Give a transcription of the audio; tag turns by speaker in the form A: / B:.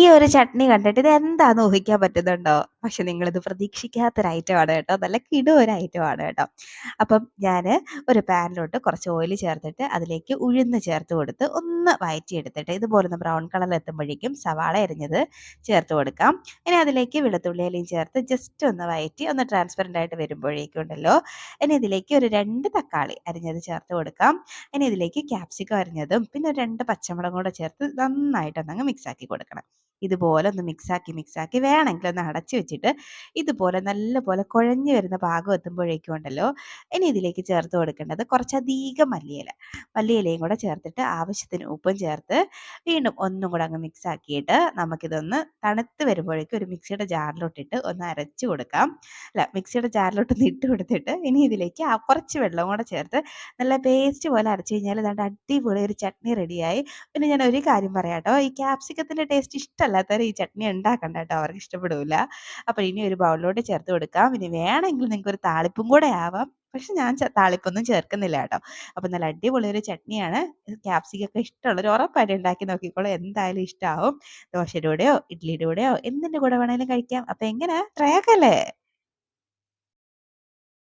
A: ഈ ഒരു ചട്നി കണ്ടിട്ട് ഇത് എന്താന്ന് ഊഹിക്കാൻ പറ്റുന്നുണ്ടോ? പക്ഷെ നിങ്ങളിത് പ്രതീക്ഷിക്കാത്തൊരു ഐറ്റമാണ് കേട്ടോ. നല്ല കിടു ഒരു ഐറ്റമാണ് കേട്ടോ. അപ്പം ഞാന് ഒരു പാനിലോട്ട് കുറച്ച് ഓയിൽ ചേർത്തിട്ട് അതിലേക്ക് ഉഴുന്ന് ചേർത്ത് കൊടുത്ത് ഒന്ന് വഴറ്റിയെടുത്തിട്ട് ഇതുപോലൊന്ന് ബ്രൗൺ കളറിൽ എത്തുമ്പോഴേക്കും സവാള അരിഞ്ഞത് ചേർത്ത് കൊടുക്കാം. ഇനി അതിലേക്ക് വെളുത്തുള്ളിയിലയും ചേർത്ത് ജസ്റ്റ് ഒന്ന് വഴറ്റി ഒന്ന് ട്രാൻസ്പെറൻ്റ് ആയിട്ട് വരുമ്പോഴേക്കും ഉണ്ടല്ലോ, ഇനി ഇതിലേക്ക് ഒരു 2 തക്കാളി അരിഞ്ഞത് ചേർത്ത് കൊടുക്കാം. ഇനി ഇതിലേക്ക് ക്യാപ്സിക്കം അരിഞ്ഞതും പിന്നെ ഒരു 2 പച്ചമുളകും കൂടെ ചേർത്ത് നന്നായിട്ടൊന്നങ്ങ് മിക്സാക്കി കൊടുക്കണം. ഇതുപോലെ ഒന്ന് മിക്സാക്കി വേണമെങ്കിൽ ഒന്ന് അടച്ചു വെച്ചിട്ട് ഇതുപോലെ നല്ലപോലെ കുഴഞ്ഞു വരുന്ന പാകം എത്തുമ്പോഴേക്കും ഉണ്ടല്ലോ, ഇനി ഇതിലേക്ക് ചേർത്ത് കൊടുക്കേണ്ടത് കുറച്ചധികം മല്ലിയിലയും കൂടെ ചേർത്തിട്ട് ആവശ്യത്തിന് ഉപ്പും ചേർത്ത് വീണ്ടും ഒന്നും കൂടെ അങ്ങ് മിക്സ് ആക്കിയിട്ട് നമുക്കിതൊന്ന് തണുത്ത് വരുമ്പോഴേക്കും ഒരു മിക്സിയുടെ ജാറിലോട്ടിട്ട് ഒന്ന് അരച്ചു കൊടുക്കാം. അല്ല, മിക്സിയുടെ ജാറിലോട്ടൊന്ന് ഇട്ട് കൊടുത്തിട്ട് ഇനി ഇതിലേക്ക് കുറച്ച് വെള്ളം കൂടെ ചേർത്ത് നല്ല പേസ്റ്റ് പോലെ അരച്ച് കഴിഞ്ഞാൽ ദാണ്ടെ അടിപൊളി ഒരു ചട്നി റെഡിയായി. പിന്നെ ഞാൻ ഒരു കാര്യം പറയാം ട്ടോ, ഈ ക്യാപ്സിക്കത്തിൻ്റെ ടേസ്റ്റ് ഇഷ്ടമല്ലാത്തവർ ഈ ചട്നി ഉണ്ടാക്കണ്ട കേട്ടോ, അവർക്ക് ഇഷ്ടപ്പെടില്ല. അപ്പോൾ ഇനി ഒരു ബൗളിലോട്ട് ചേർത്ത് കൊടുക്കാം. ഇനി വേണമെങ്കിൽ നിങ്ങൾക്ക് ഒരു താളിപ്പും കൂടെ ആവാം. പക്ഷെ ഞാൻ താളിപ്പൊന്നും ചേർക്കുന്നില്ല കേട്ടോ. അപ്പോൾ നല്ല അടിപൊളി ഒരു ചട്നിയാണ്. ക്യാപ്സിക്കൊക്കെ ഇഷ്ടമുള്ളവർ ഉറപ്പായിട്ട് ഉണ്ടാക്കി നോക്കിക്കോളൂ, എന്തായാലും ഇഷ്ടമാവും. ദോശയുടെ കൂടെയോ ഇഡ്ഡലിയുടെ കൂടെയോ എന്തിൻ്റെ കൂടെ വേണമെങ്കിലും കഴിക്കാം. അപ്പോൾ എങ്ങനെ, ട്രൈ ആക്കല്ലേ?